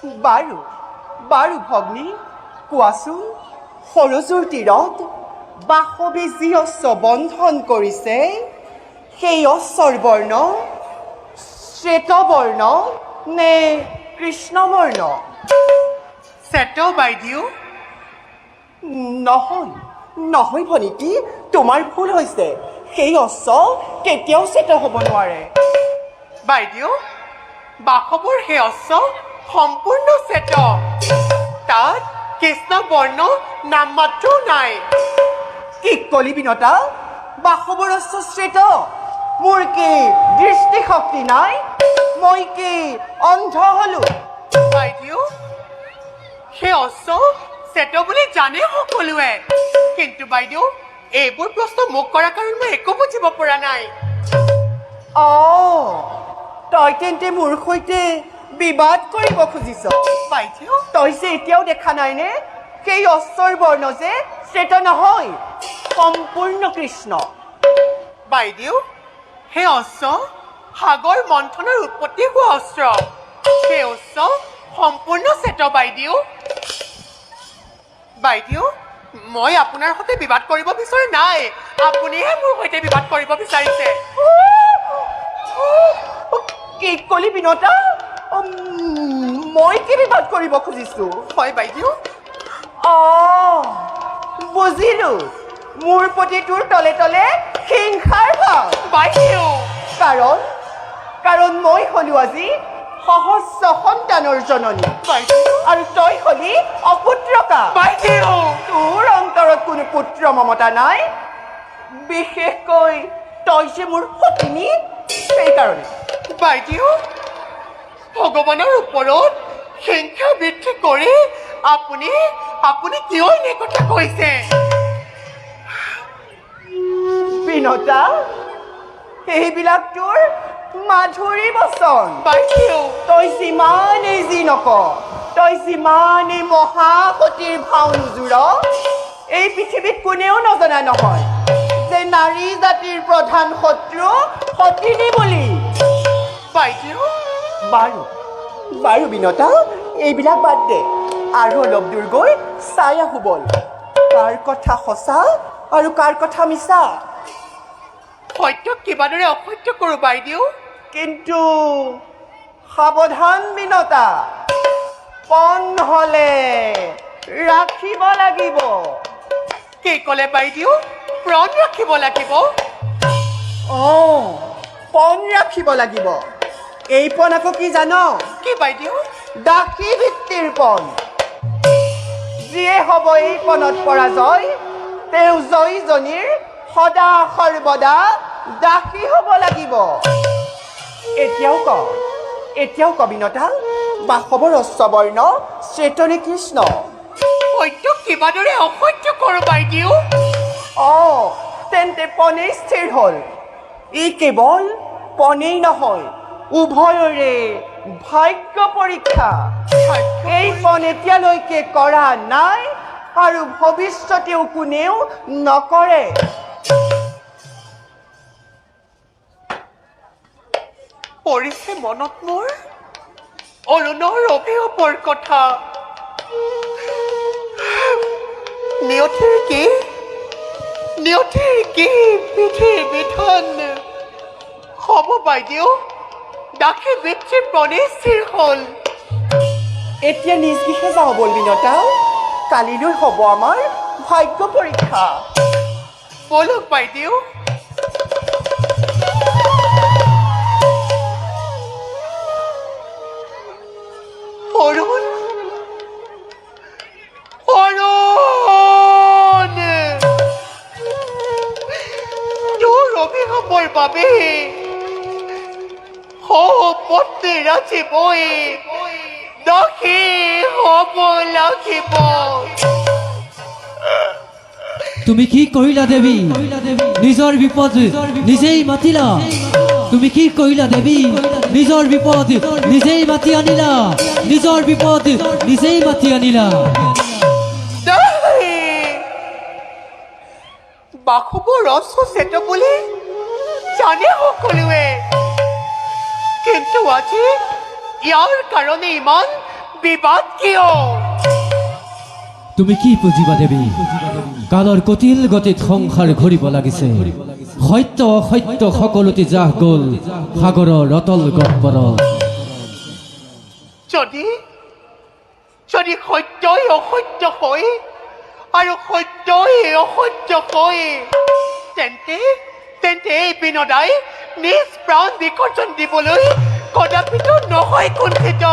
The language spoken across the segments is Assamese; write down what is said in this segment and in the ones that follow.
বাৰু বাৰু ভগ্নী, কোৱাচোন সৰযুৰ তীৰত বাসৱে যি অশ্ব বন্ধন কৰিছে, সেই অশ্বৰ বৰ্ণ শ্বেতবৰ্ণ নে কৃষ্ণবৰ্ণ? শ্বেত বাইদেউ। নহয় নহয় ভনীতি, তোমাৰ ভুল হৈছে। সেই অশ্ব কেতিয়াও শ্বেত হ'ব নোৱাৰে। বাইদেউ, বাসৱৰ সেই অশ্ব সম্পূৰ্ণ শ্বেত। তাত কৃষ্ণ বৰ্ণ নামমাত্ৰও নাই। কি কলি বিনতা? বাসৱৰ অশ্ব শ্বেত? মোৰ কি দৃষ্টিশক্তি নাই? মই কি অন্ধ হলো? বাইদেউ, সেই অশ্ব শ্বেত বুলি জানে সকলোৱে, কিন্তু বাইদেউ এইবোৰ প্ৰশ্ন মোক কৰাৰ কাৰণ মই একো বুজিব পৰা নাই। তই তেন্তে মোৰ সৈতে বিবাদ কৰিব খুজিছ? বাইদেউ, তই যে এতিয়াও দেখা নাইনে সেই অশ্বৰ বৰ্ণ যে শ্বেত নহয়, সম্পূৰ্ণ কৃষ্ণ। বাইদেউ, সেই অশ্ব সাগৰ মন্থনৰ উৎপত্তি হোৱা অস্ত্ৰ। সেই অশ্ব সম্পূৰ্ণ শ্বেত বাইদেউ। বাইদেউ, মই আপোনাৰ সৈতে বিবাদ কৰিব বিচৰা নাই, আপুনিহে মোৰ সৈতে বিবাদ কৰিব বিচাৰিছে। কি কলি বিনতা? মই কি বিবাদ কৰিব খুজিছো? হয় বাইদেউ। বুজিলো, মোৰ প্ৰতি তোৰ তলে তলে হিংসাৰ ভাৱ। বাইদেউ, কাৰণ মই হলো আজি সহস্ৰ সন্তানৰ জননী, বাইদেউ, আৰু তই হলি অপুত্ৰকা। বাইদেউ, তোৰ অন্তৰত কোনো পুত্ৰ মমতা নাই, বিশেষকৈ তই যে মোৰ সতিনী, সেইকাৰণে। বাইদেউ, ভগৱানৰ ওপৰত হিংসা বৃদ্ধি কৰি আপুনি কিয় এনে কথা কৈছে? বিনতা, এইবিলাক তোৰ মাধুৰী বচন। বাইদেউ, তই যিমানেই যি নক, তই যিমানেই মহাসতীৰ ভাও নোজোৰ, এই পৃথিৱীত কোনেও নজনা নহয় যে নাৰী জাতিৰ প্ৰধান শত্ৰু সতিনী বুলি। বাইদেউ, বাৰু বাৰু বিনতা, এইবিলাক বাদ দে আৰু অলপ দূৰ গৈ চাই আহো বল, কাৰ কথা সঁচা আৰু কাৰ কথা মিছা। সত্যক কিবাদৰে অসত্য কৰোঁ বাইদেউ। কিন্তু সাৱধান বিনতা, পণ হলে ৰাখিব লাগিব। কি ক'লে বাইদেউ? প্ৰাণ ৰাখিব লাগিব? পণ ৰাখিব লাগিব। এই পণ আকৌ কি জান? কি বাইদেউ? দাসী ভিত্তিৰ পণ। যিয়ে হ'ব এই পণত পৰাজয়, তেওঁ জয়ীজনীৰ সদা সৰ্বদা দাসী হ'ব লাগিব। এতিয়াও ক বিনতা, বাসৱৰ অশ্ববৰ্ণ শ্বেত নে কৃষ্ণ? সত্যক কিবাদৰে অসত্য কৰোঁ বাইদেউ? তেন্তে পণেই স্থিৰ হ'ল। ই কেৱল পণেই নহয়, উভয়ৰে ভাগ্য পৰীক্ষা। এই পণ এতিয়ালৈকে কৰা নাই আৰু ভৱিষ্যতেও কোনেও নকৰে। পৰিছে মনত মোৰ অৰুণৰ অভিশাপৰ কথা। নিয়তিৰ কি বিধিৰ বিধান হ'ব বাইদেউ? দাসী বৃত্তিৰ পণেই স্থিৰ হ'ল। এতিয়া নিজ গৃহে যাওঁ বল বিনতা, কালিলৈ হ'ব আমাৰ ভাগ্য পৰীক্ষা। বলক বাইদেউ। অৰুণ, তোৰ অভিশাপৰ বাবে পত্নী ৰাজিবই দাসী হ'ব লাগিব। তুমি কি কৰিলা দেৱী? নিজৰ বিপদ নিজেই মাতিলা। তুমি কি কৰিলা দেৱী? নিজৰ বিপদ নিজেই মাতি আনিলা। নিজৰ বিপদ নিজেই মাতি আনিলা। বাসৱৰ অশ্ব শ্বেত বুলি জানে সকলোৱে, কিন্তু আজি ইয়াৰ কাৰণে ইমান বিবাদ কিয় তুমি কি বুজিবা দেৱী কালৰ কটিল গতিত সংসাৰ ঘূৰিব লাগিছে সত্য অসত্য সকলোতে জাহ গ'ল সাগৰৰ অতল গহ্বৰত যদি যদি সত্যই অসত্য হয় আৰু সত্যই অসত্য হয় তেন্তে তেন্তে এই বিনোদাই নিজ প্ৰাণ বিসৰ্জন দিবলৈ কদাপিতো নহয় কুণ্ঠিত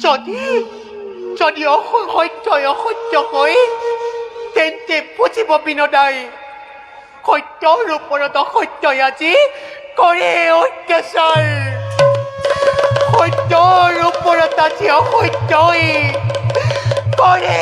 যদি যদি সত্যই অসত্য হয় তেন্তে বুজিব বিনোদাই সত্যৰ ওপৰত অসত্যই আজি কৰে অত্যাচাৰ সত্যৰ ওপৰত আজি অসত্যই কৰে